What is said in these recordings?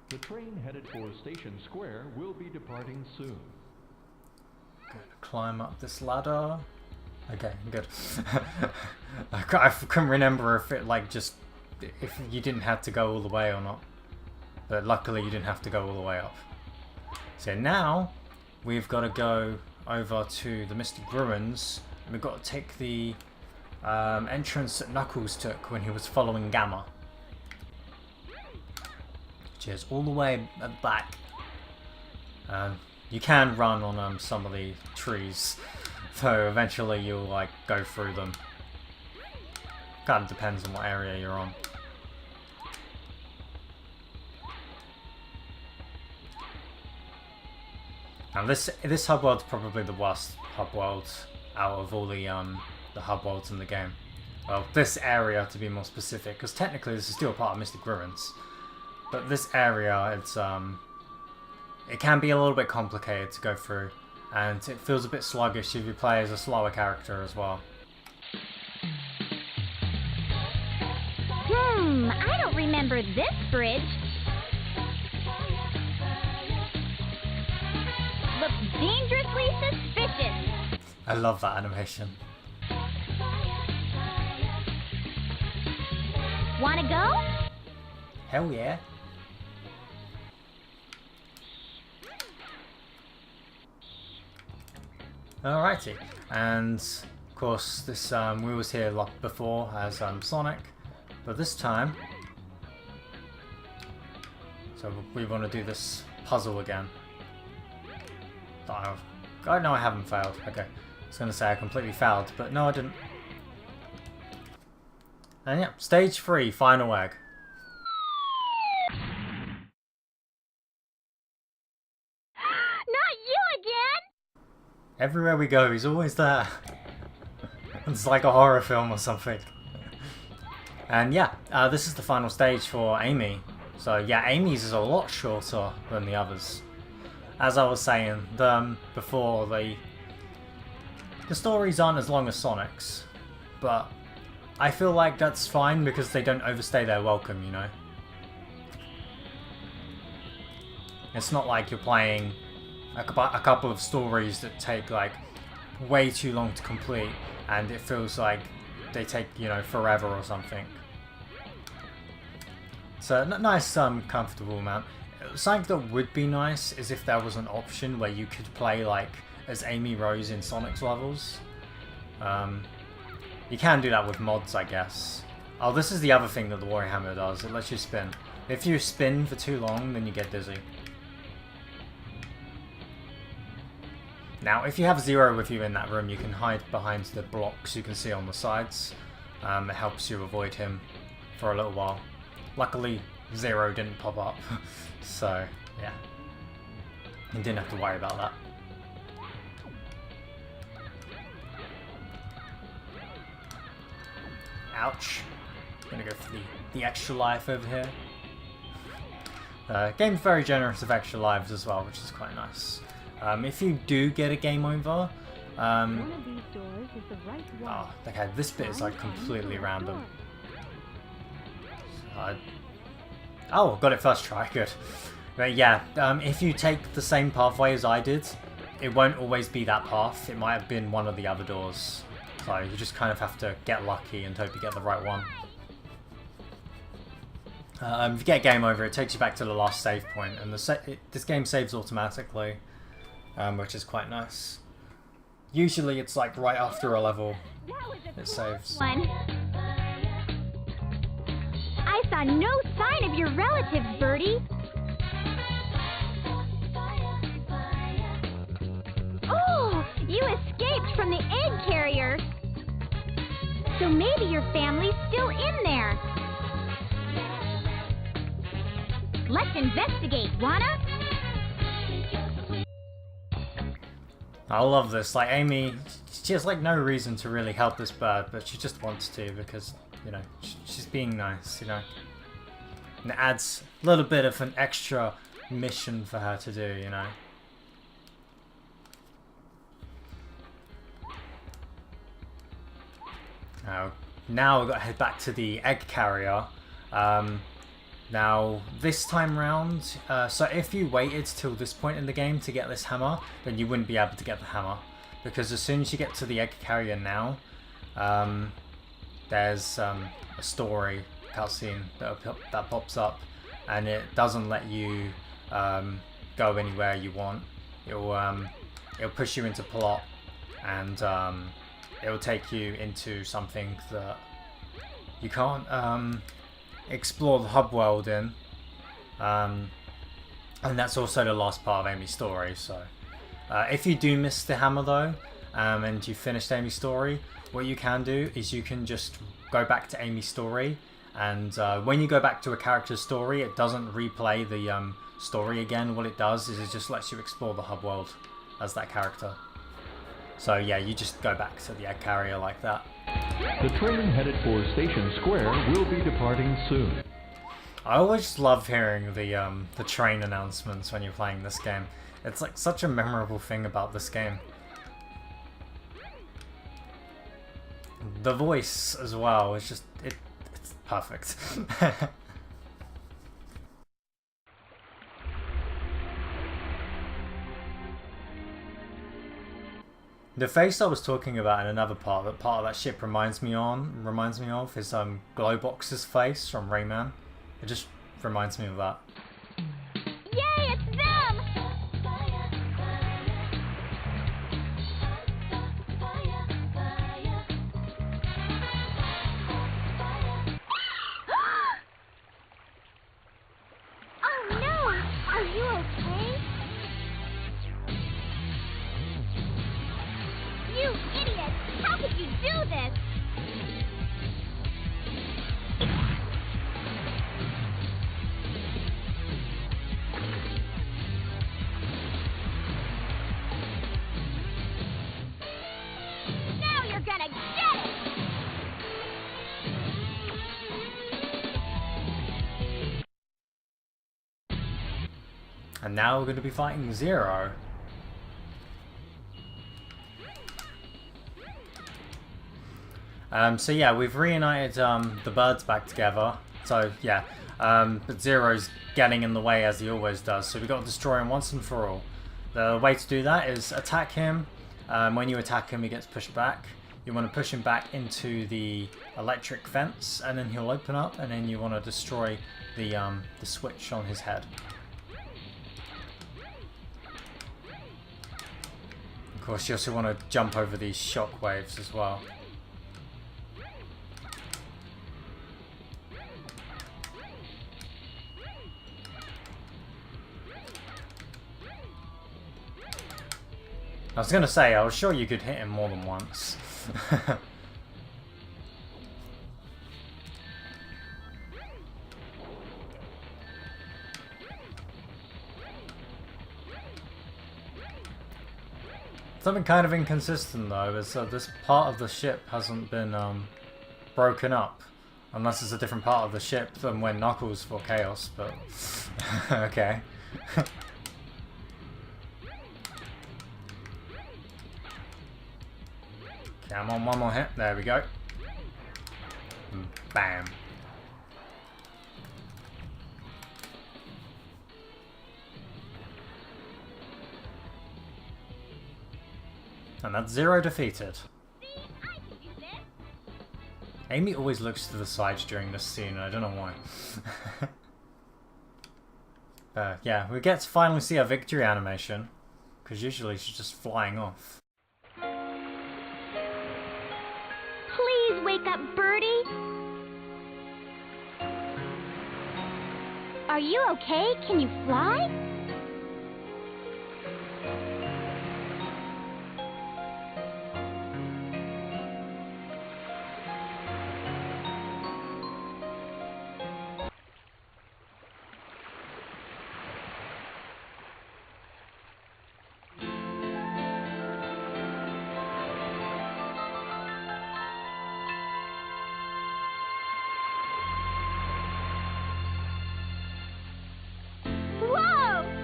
The train headed for Station Square will be departing soon. Good. Climb up this ladder. Okay, good. I couldn't remember if it like just if you didn't have to go all the way or not. But luckily you didn't have to go all the way up. So now we've got to go over to the Mystic Ruins. And we've got to take the entrance that Knuckles took when he was following Gamma. Which is all the way at the back. You can run on some of the trees, so eventually you'll like go through them. Kind of depends on what area you're on. And this hub world's probably the worst hub world out of all the hub worlds in the game. Well, this area to be more specific, because technically this is still part of Mystic Ruins. But this area, it can be a little bit complicated to go through, and it feels a bit sluggish if you play as a slower character as well. I don't remember this bridge. Looks dangerously suspicious. I love that animation. Wanna go? Hell yeah. Alrighty, and of course this we was here before as Sonic, but this time, so we want to do this puzzle again. Oh, no, I haven't failed. Okay, I was going to say I completely failed, but no, I didn't. And yeah, stage 3, final egg. Everywhere we go, he's always there. It's like a horror film or something. And yeah, this is the final stage for Amy. So yeah, Amy's is a lot shorter than the others. As I was saying before, the stories aren't as long as Sonic's, but I feel like that's fine because they don't overstay their welcome, you know? It's not like you're playing a couple of stories that take like way too long to complete and it feels like they take, you know, forever or something. So nice comfortable amount. Something that would be nice is if there was an option where you could play like as Amy Rose in Sonic's levels. You can do that with mods, I guess. Oh, this is the other thing that the Warhammer does. It lets you spin. If you spin for too long, then you get dizzy. Now, if you have Zero with you in that room, you can hide behind the blocks you can see on the sides. It helps you avoid him for a little while. Luckily, Zero didn't pop up, so yeah, you didn't have to worry about that. Ouch. Gonna go for the extra life over here. Game's very generous of extra lives as well, which is quite nice. If you do get a game over, oh, okay, this bit is like completely random. Oh, got it first try, good. But yeah, if you take the same pathway as I did, it won't always be that path. It might have been one of the other doors. So you just kind of have to get lucky and hope you get the right one. If you get game over, it takes you back to the last save point, and this game saves automatically, which is quite nice. Usually it's like right after a level, it saves. I saw no sign of your relatives, Birdie. Oh, you escaped from the egg carrier. So maybe your family's still in there. Let's investigate, wanna? I love this. Like, Amy, she has like no reason to really help this bird, but she just wants to because, you know, she's being nice, you know. And it adds a little bit of an extra mission for her to do, you know. Now we've got to head back to the egg carrier. Now, this time round, so if you waited till this point in the game to get this hammer, then you wouldn't be able to get the hammer. Because as soon as you get to the egg carrier now, there's a story cutscene that pops up, and it doesn't let you go anywhere you want. It'll push you into plot, and it'll take you into something that you can't explore the hub world in, and that's also the last part of Amy's story. So if you do miss the hammer though, and you finished Amy's story, what you can do is you can just go back to Amy's story, and when you go back to a character's story, it doesn't replay the story again. What it does is it just lets you explore the hub world as that character. So yeah, you just go back to the egg carrier like that. The train headed for Station Square will be departing soon. I always love hearing the train announcements when you're playing this game. It's like such a memorable thing about this game. The voice as well is just it's perfect. The face I was talking about in another part, that part of that ship reminds me of is Glowbox's face from Rayman. It just reminds me of that. Yay, it's them! Oh no! Are you okay? You idiot! How could you do this? Now you're gonna get it! And now we're going to be fighting Zero. So yeah, we've reunited the birds back together. So yeah, but Zero's getting in the way as he always does. So we've got to destroy him once and for all. The way to do that is attack him. When you attack him, he gets pushed back. You want to push him back into the electric fence, and then he'll open up. And then you want to destroy the switch on his head. Of course, you also want to jump over these shock waves as well. I was gonna say, I was sure you could hit him more than once. Something kind of inconsistent though is this part of the ship hasn't been broken up. Unless it's a different part of the ship than when Knuckles for Chaos, but okay. Come on, one more hit. There we go. Bam. And that's Zero defeated. Amy always looks to the sides during this scene, and I don't know why. Yeah, we get to finally see a victory animation, because usually she's just flying off. Please wake up, Birdie. Are you okay? Can you fly? Whoa!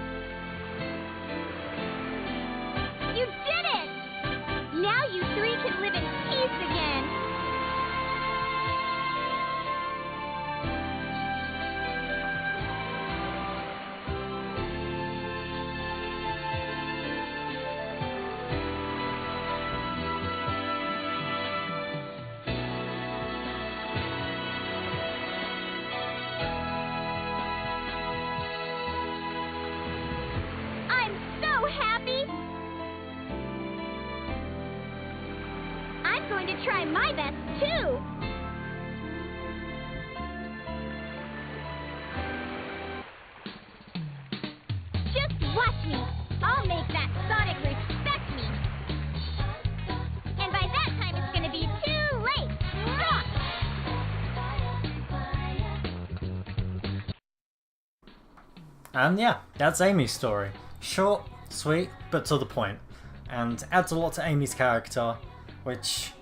I'm going to try my best, too! Just watch me! I'll make that Sonic respect me! And by that time, it's gonna be too late! Stop! And yeah, that's Amy's story. Short, sweet, but to the point. And adds a lot to Amy's character, which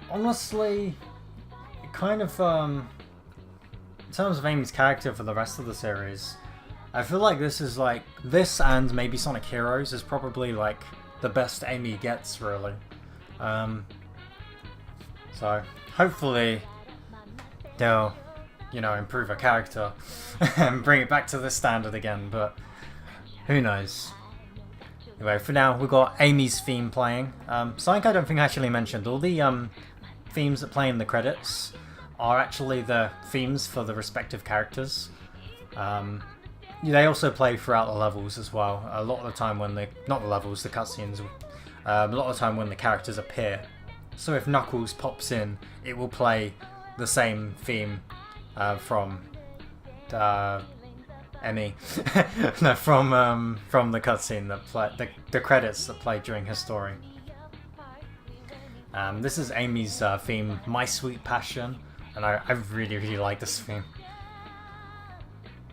honestly, kind of, in terms of Amy's character for the rest of the series, I feel like this is like, this and maybe Sonic Heroes is probably like the best Amy gets, really. So hopefully they'll, you know, improve her character and bring it back to this standard again, but who knows. Anyway, for now we've got Amy's theme playing. Something I don't think I actually mentioned, all the themes that play in the credits are actually the themes for the respective characters. They also play throughout the levels as well. A lot of the time when they, not the levels, the cutscenes, a lot of the time when the characters appear. So if Knuckles pops in, it will play the same theme from Emmy. No, from the cutscene that play, the credits that play during her story. This is Amy's theme, My Sweet Passion, and I really like this theme.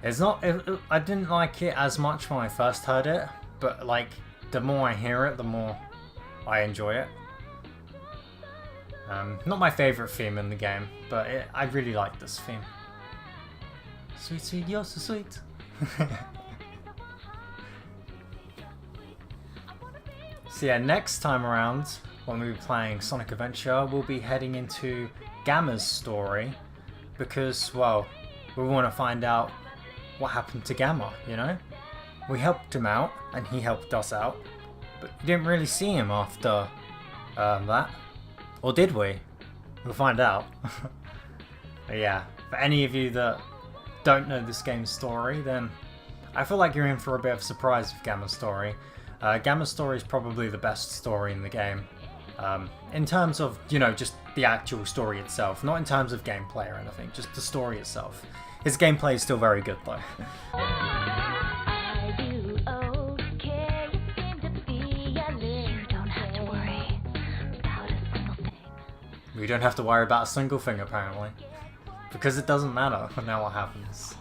It's not, I didn't like it as much when I first heard it, but like the more I hear it, the more I enjoy it. Not my favourite theme in the game, but I really like this theme. Sweet, sweet, you're so sweet. So yeah, next time around, when we'll be playing Sonic Adventure, we'll be heading into Gamma's story, because, well, we want to find out what happened to Gamma, you know? We helped him out, and he helped us out, but we didn't really see him after that. Or did we? We'll find out. But yeah, for any of you that don't know this game's story, then I feel like you're in for a bit of a surprise with Gamma's story. Gamma's story is probably the best story in the game. In terms of, you know, just the actual story itself, not in terms of gameplay or anything, just the story itself. His gameplay is still very good though. We don't have to worry about a single thing apparently. Because it doesn't matter now what happens.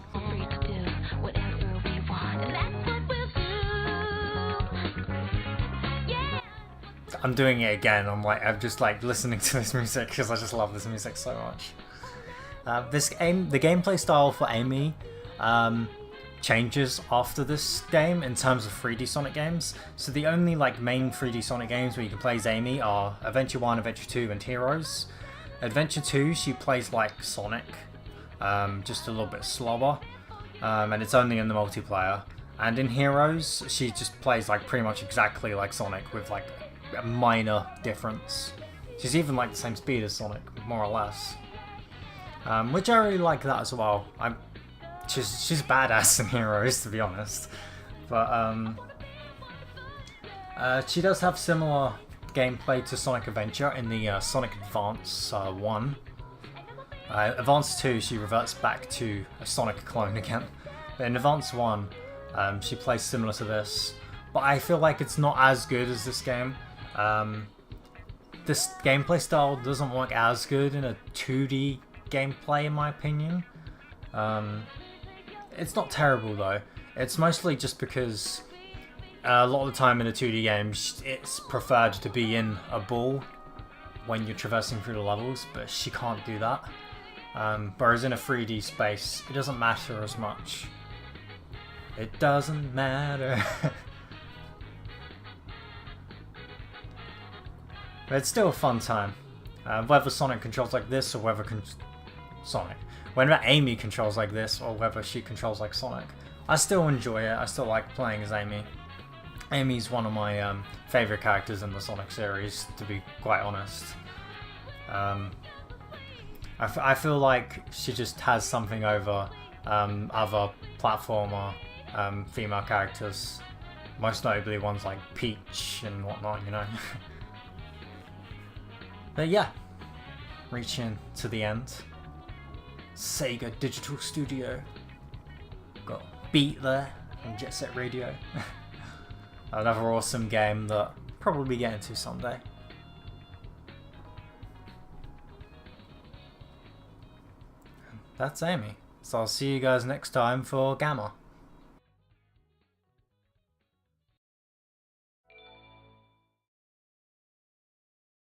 I'm doing it again. I'm just like listening to this music because I just love this music so much. The gameplay style for Amy changes after this game in terms of 3D Sonic games. So the only like main 3D Sonic games where you can play as Amy are Adventure 1, Adventure 2 and Heroes. Adventure 2 she plays like Sonic, just a little bit slower, and it's only in the multiplayer. And in Heroes she just plays like pretty much exactly like Sonic with like a minor difference. She's even like the same speed as Sonic, more or less. Which I really like that as well. She's badass in Heroes, to be honest. But she does have similar gameplay to Sonic Adventure in the Sonic Advance 1. Advance 2, she reverts back to a Sonic clone again. But in Advance 1, she plays similar to this. But I feel like it's not as good as this game. This gameplay style doesn't work as good in a 2D gameplay, in my opinion. It's not terrible though. It's mostly just because a lot of the time in a 2D game, it's preferred to be in a ball when you're traversing through the levels, but she can't do that. Whereas in a 3D space, it doesn't matter as much. It doesn't matter. But it's still a fun time. Whether Sonic controls like this or whether whenever Amy controls like this or whether she controls like Sonic, I still enjoy it. I still like playing as Amy. Amy's one of my favourite characters in the Sonic series, to be quite honest. I feel like she just has something over other platformer female characters, most notably ones like Peach and whatnot, you know. But yeah, reaching to the end. Sega Digital Studio. Got Beat there on Jet Set Radio. Another awesome game that I'll probably get into someday. That's Amy. So I'll see you guys next time for Gamma.